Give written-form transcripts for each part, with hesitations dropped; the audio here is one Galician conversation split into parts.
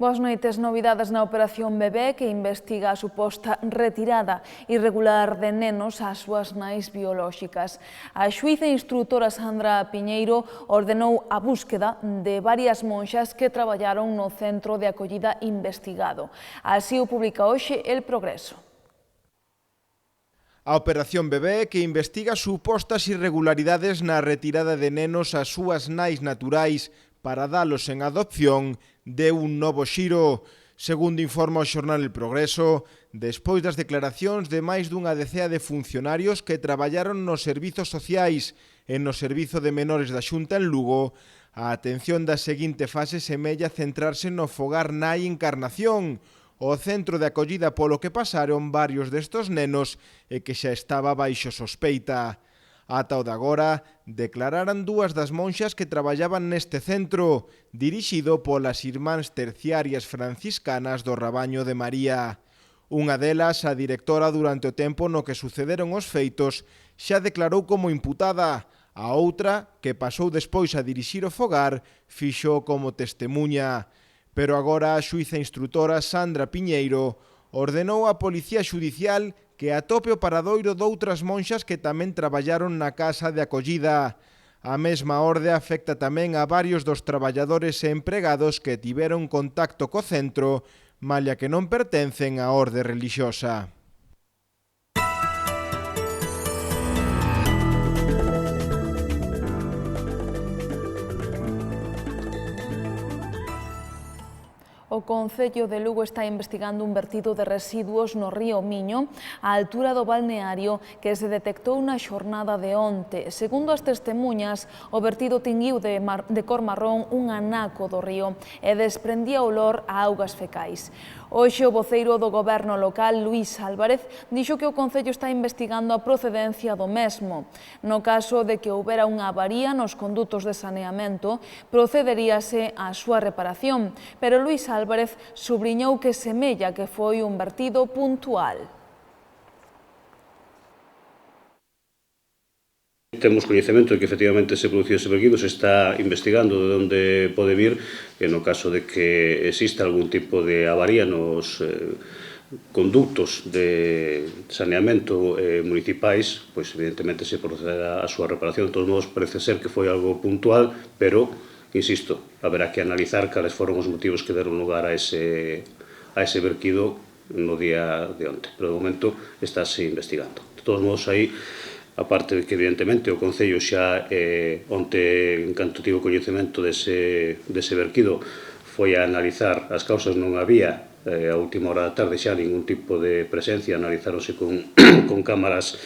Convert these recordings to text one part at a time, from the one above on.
Boas noites. Novidades na Operación Bebé, que investiga a suposta retirada irregular de nenos ás súas nais biolóxicas. A xuíza instrutora Sandra Piñeiro ordenou a búsqueda de varias monxas que traballaron no centro de acollida investigado. Así o publica hoxe El Progreso. A Operación Bebé, que investiga supostas irregularidades na retirada de nenos ás súas nais naturais para dalos en adopción, deu un novo xiro. Segundo informa o xornal El Progreso, despois das declaracións de máis dunha decea de funcionarios que traballaron nos servizos sociais e no Servizo de Menores da Xunta en Lugo, a atención da seguinte fase semella centrarse no fogar Nai Encarnación, o centro de acollida polo que pasaron varios destos nenos e que xa estaba baixo sospeita. Ata o de agora, declararan dúas das monxas que traballaban neste centro, dirixido polas Irmáns Terciarias Franciscanas do Rabaño de María. Unha delas, a directora durante o tempo no que sucederon os feitos, xa declarou como imputada. A outra, que pasou despois a dirixir o fogar, fixo como testemuña. Pero agora a xuíza instrutora Sandra Piñeiro ordenou á Policía Xudicial que atope o paradoiro doutras monxas que tamén traballaron na casa de acollida. A mesma orde afecta tamén a varios dos traballadores e empregados que tiveron contacto co centro, malia que non pertencen á orde relixiosa. O Concello de Lugo está investigando un vertido de residuos no río Miño á altura do balneario que se detectou na xornada de onte. Segundo as testemuñas, o vertido tinguiu de cor marrón un anaco do río e desprendía olor a augas fecais. Hoxe o voceiro do Goberno local, Luís Álvarez, dixo que o Concello está investigando a procedencia do mesmo. No caso de que houbera unha avaría nos condutos de saneamento, procederíase á súa reparación, pero Luís Álvarez subliñou que semella que foi un vertido puntual. Temos coñecemento de que efectivamente se produciu ese vertido, se está investigando de onde pode vir, e no caso de que exista algún tipo de avaría nos conductos de saneamento municipais, pois evidentemente se procederá a súa reparación. De todos modos, parece ser que foi algo puntual, pero, insisto, haberá que analizar cales foron os motivos que deron lugar a ese vertido no día de onte. Pero de momento estáse investigando. De todos modos, aí, a parte de que evidentemente o Concello xa onte, en canto tivo coñecemento dese vertido, foi a analizar as causas. Non había a última hora da tarde xa ningún tipo de presencia, analizáronse con cámaras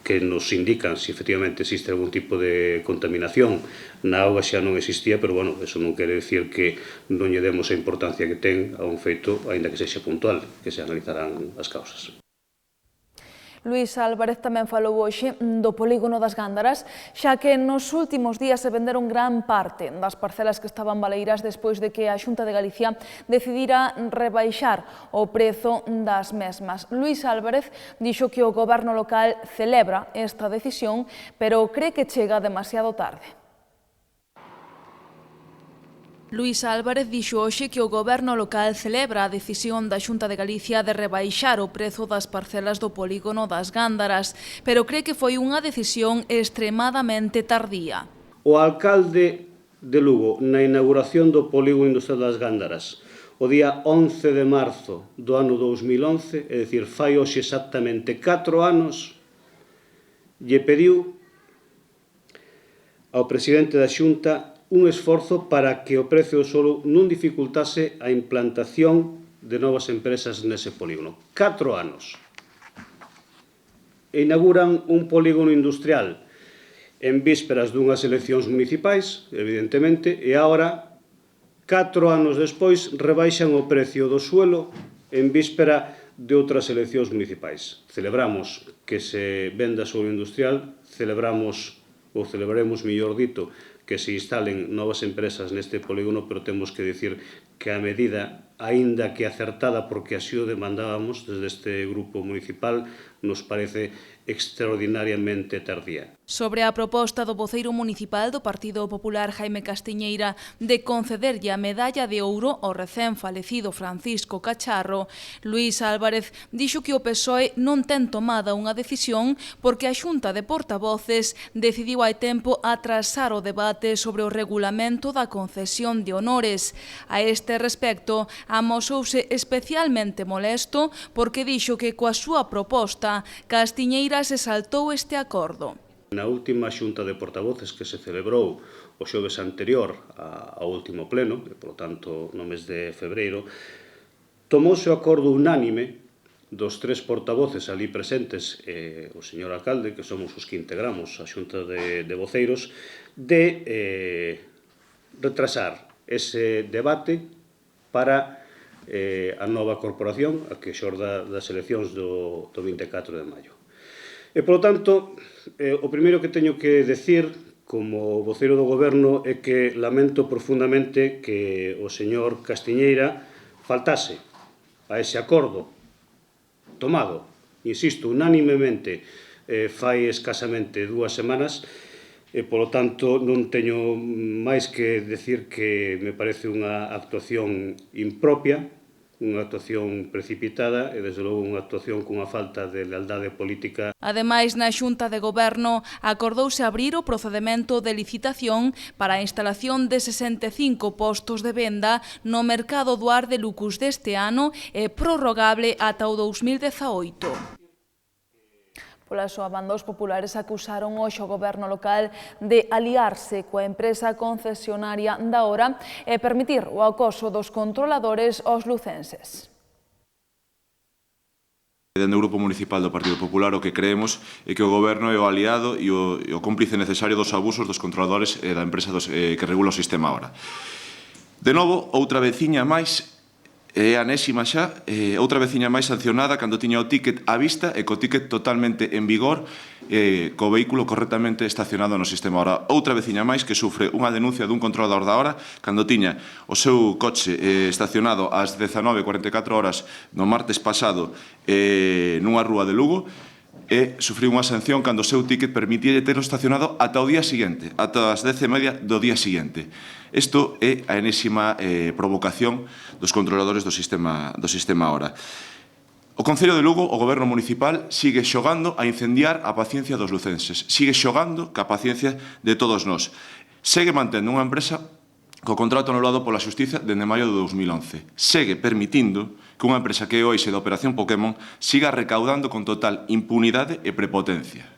que nos indican se efectivamente existe algún tipo de contaminación. Na auga xa non existía, pero bueno, eso non quere dicir que non lle demos a importancia que ten a un feito, aínda que sexa puntual, que se analizarán as causas. Luís Álvarez tamén falou hoxe do polígono das Gándaras, xa que nos últimos días se venderon gran parte das parcelas que estaban baleiras despois de que a Xunta de Galicia decidira rebaixar o prezo das mesmas. Luís Álvarez dixo que o Goberno local celebra esta decisión, pero cree que chega demasiado tarde. Luís Álvarez dixo hoxe que o Goberno local celebra a decisión da Xunta de Galicia de rebaixar o prezo das parcelas do polígono das Gándaras, pero cree que foi unha decisión extremadamente tardía. O alcalde de Lugo, na inauguración do polígono industrial das Gándaras, o día 11 de marzo do ano 2011, é dicir, fai hoxe exactamente 4 anos, lle pediu ao presidente da Xunta un esforzo para que o prezo do solo non dificultase a implantación de novas empresas nese polígono. 4 anos. E inauguran un polígono industrial en vísperas dunhas eleccións municipais, evidentemente, e agora, 4 anos despois, rebaixan o precio do suelo en víspera de outras eleccións municipais. Celebramos que se venda suelo industrial, celebraremos, mellor dito, que se instalen novas empresas neste polígono, pero temos que dicir que a medida aínda que acertada porque así o demandábamos desde este grupo municipal, nos parece extraordinariamente tardía. Sobre a proposta do voceiro municipal do Partido Popular Jaime Castiñeira de concederlle a medalla de ouro ao recén falecido Francisco Cacharro, Luís Álvarez dixo que o PSOE non ten tomada unha decisión porque a Xunta de Portavoces decidiu hai tempo atrasar o debate sobre o regulamento da concesión de honores. A este respecto, amosouse especialmente molesto porque dixo que coa súa proposta Castiñeira se saltou este acordo. Na última xunta de portavoces que se celebrou o xoves anterior ao último pleno, e, por tanto, no mes de febreiro, tomouse o acordo unánime dos tres portavoces ali presentes, o señor alcalde, que somos os que integramos a xunta de voceiros, de retrasar ese debate para a nova corporación, a que xorda das eleccións do 24 de maio. E, polo tanto, o primeiro que teño que decir como voceiro do Goberno é que lamento profundamente que o señor Castiñeira faltase a ese acordo tomado, insisto, unánimemente fai escasamente 2 semanas, e, polo tanto, non teño máis que decir que me parece unha actuación impropia, unha actuación precipitada e, desde logo, unha actuación cunha falta de lealdade política. Ademais, na Xunta de Goberno acordouse abrir o procedemento de licitación para a instalación de 65 postos de venda no mercado do Ar de Lucus deste ano e prorrogable ata o 2018. Pola súa banda, os populares acusaron hoxe o goberno local de aliarse coa empresa concesionaria da Hora e permitir o acoso dos controladores aos lucenses. Dende o Grupo Municipal do Partido Popular o que creemos é que o goberno é o aliado e o cómplice necesario dos abusos dos controladores da empresa que regula o sistema Hora. De novo, outra veciña máis é anésima xa, outra veciña máis sancionada cando tiña o tícket á vista e co tícket totalmente en vigor, co vehículo correctamente estacionado no sistema Hora. Outra veciña máis que sufre unha denuncia dun controlador da Hora cando tiña o seu coche estacionado ás 19:44 horas no martes pasado nunha rúa de Lugo, e sufriu unha sanción cando o seu tícket permitíalle ter estacionado ata o día seguinte, ata as 10:30 do día seguinte. Isto é a enésima provocación dos controladores do sistema Hora. O Concello de Lugo, o Goberno Municipal, sigue xogando a incendiar a paciencia dos lucenses, sigue xogando ca paciencia de todos nós. Segue mantendo unha empresa co contrato anulado pola Xustiza dende maio de 2011. Segue permitindo que unha empresa que é hoxe da Operación Pokémon siga recaudando con total impunidade e prepotencia.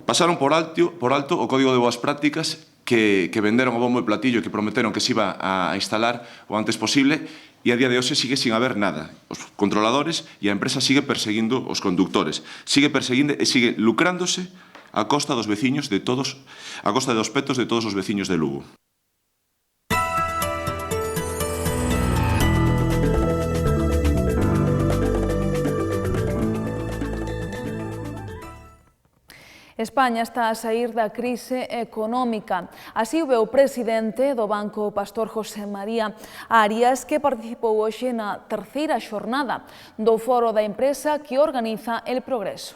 Pasaron por alto o Código de Boas Prácticas que venderon o bombo e platillo, que prometeron que se iba a instalar o antes posible, e a día de hoxe sigue sin haber nada. Os controladores e a empresa sigue perseguindo os conductores, sigue perseguindo e sigue lucrándose a costa dos veciños de todos, a costa dos petos de todos os veciños de Lugo. España está a saír da crise económica. Así o veu o presidente do Banco Pastor José María Arias, que participou hoxe na terceira xornada do Foro da Empresa que organiza El Progreso.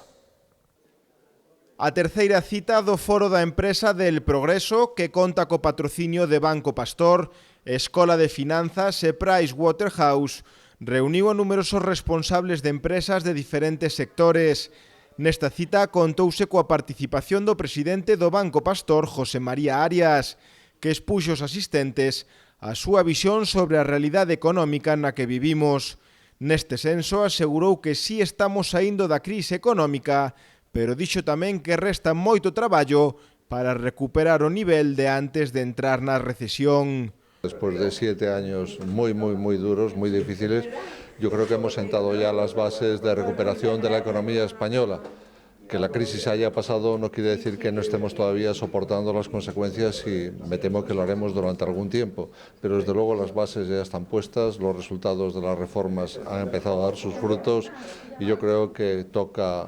A terceira cita do Foro da Empresa del Progreso, que conta co patrocinio de Banco Pastor, Escola de Finanzas e Pricewaterhouse, reuniu a numerosos responsables de empresas de diferentes sectores. Nesta cita contouse coa participación do presidente do Banco Pastor, José María Arias, que expuxo os asistentes a súa visión sobre a realidade económica na que vivimos. Neste senso, asegurou que si estamos saindo da crise económica, pero dixo tamén que resta moito traballo para recuperar o nivel de antes de entrar na recesión. Después de 7 años muy duros, muy difíciles, yo creo que hemos sentado ya las bases de recuperación de la economía española, que la crisis haya pasado no quiere decir que no estemos todavía soportando las consecuencias y me temo que lo haremos durante algún tiempo, pero desde luego las bases ya están puestas, los resultados de las reformas han empezado a dar sus frutos y yo creo que toca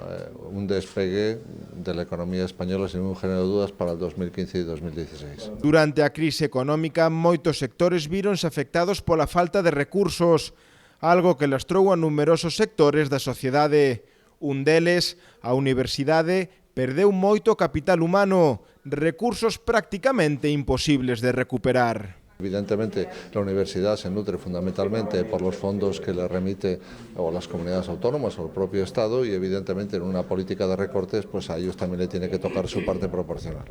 un despegue de la economía española sin ningún género de dudas para el 2015 y 2016. Durante a crise económica, moitos sectores víronse afectados pola falta de recursos, algo que lastrou a numerosos sectores da sociedade. Un deles, a universidade, perdeu moito capital humano, recursos prácticamente imposibles de recuperar. Evidentemente, la universidad se nutre fundamentalmente por los fondos que le remite o las comunidades autónomas o el propio Estado y evidentemente en una política de recortes pues a ellos también le tiene que tocar su parte proporcional.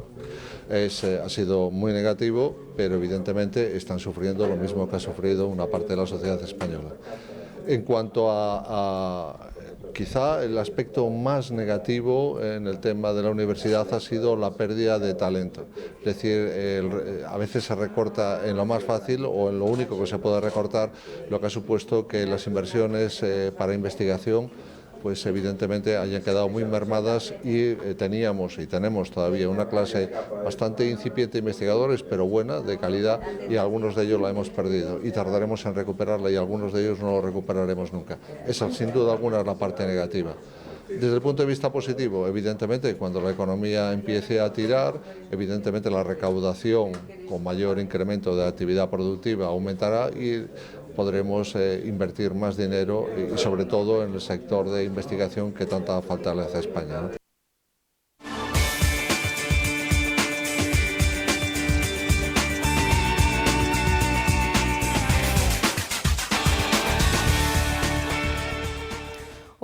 Ha sido muy negativo, pero evidentemente están sufriendo lo mismo que ha sufrido una parte de la sociedad española. En cuanto a quizá el aspecto más negativo en el tema de la universidad ha sido la pérdida de talento. Es decir, a veces se recorta en lo más fácil o en lo único que se puede recortar, lo que ha supuesto que las inversiones para investigación pues evidentemente hayan quedado muy mermadas y teníamos y tenemos todavía una clase bastante incipiente de investigadores, pero buena, de calidad, y algunos de ellos la hemos perdido y tardaremos en recuperarla y algunos de ellos no lo recuperaremos nunca. Esa sin duda alguna es la parte negativa. Desde el punto de vista positivo, evidentemente, cuando la economía empiece a tirar, evidentemente la recaudación con mayor incremento de actividad productiva aumentará y podremos invertir más dinero y sobre todo en el sector de investigación que tanta falta le hace a España, ¿no?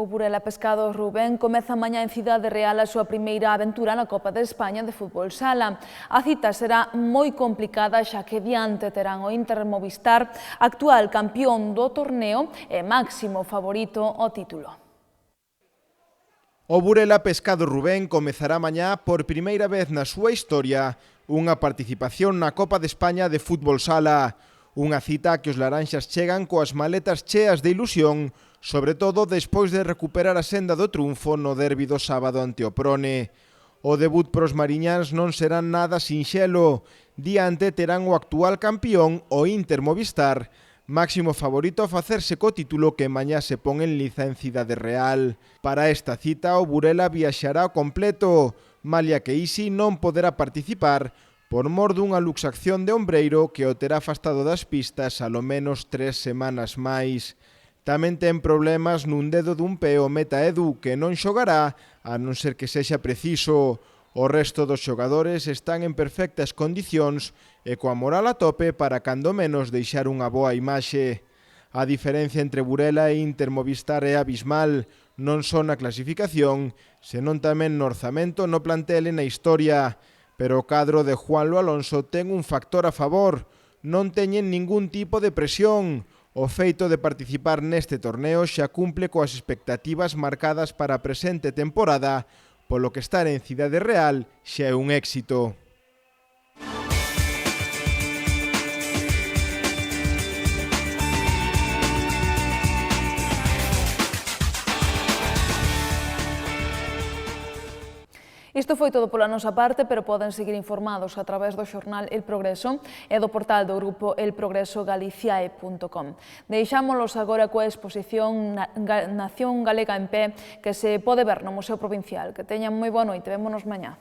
O Burela Pescados Rubén comeza mañá en Cidade Real a súa primeira aventura na Copa de España de fútbol sala. A cita será moi complicada xa que diante terán o Inter Movistar, actual campión do torneo e máximo favorito ao título. O Burela Pescados Rubén comezará mañá por primeira vez na súa historia unha participación na Copa de España de fútbol sala. Unha cita que os laranxas chegan coas maletas cheas de ilusión, sobre todo despois de recuperar a senda do triunfo no derbi do sábado ante o Prone. O debut pros mariñáns non será nada sinxelo. Diante terán o actual campión, o Inter Movistar, máximo favorito a facerse co título que mañá se pon en liza en Cidade Real. Para esta cita o Burela viaxará ao completo, malia que Isi non poderá participar por mor dunha luxación de ombreiro que o terá afastado das pistas alo menos 3 semanas máis. Tamén ten problemas nun dedo dun pé o meta Edu, que non xogará, a non ser que sexa preciso. O resto dos xogadores están en perfectas condicións e coa moral a tope para cando menos deixar unha boa imaxe. A diferencia entre Burela e Inter Movistar é abismal, non só na clasificación, senón tamén no orzamento, no plantel e na historia. Pero o cadro de Juanlo Alonso ten un factor a favor, non teñen ningún tipo de presión. O feito de participar neste torneo xa cumple coas expectativas marcadas para a presente temporada, polo que estar en Cidade Real xa é un éxito. Isto foi todo pola nosa parte, pero poden seguir informados a través do xornal El Progreso e do portal do grupo elprogresogaliciae.com. Deixámolos agora coa exposición Nación Galega en Pé que se pode ver no Museo Provincial. Que teñan moi boa noite, vémonos mañá.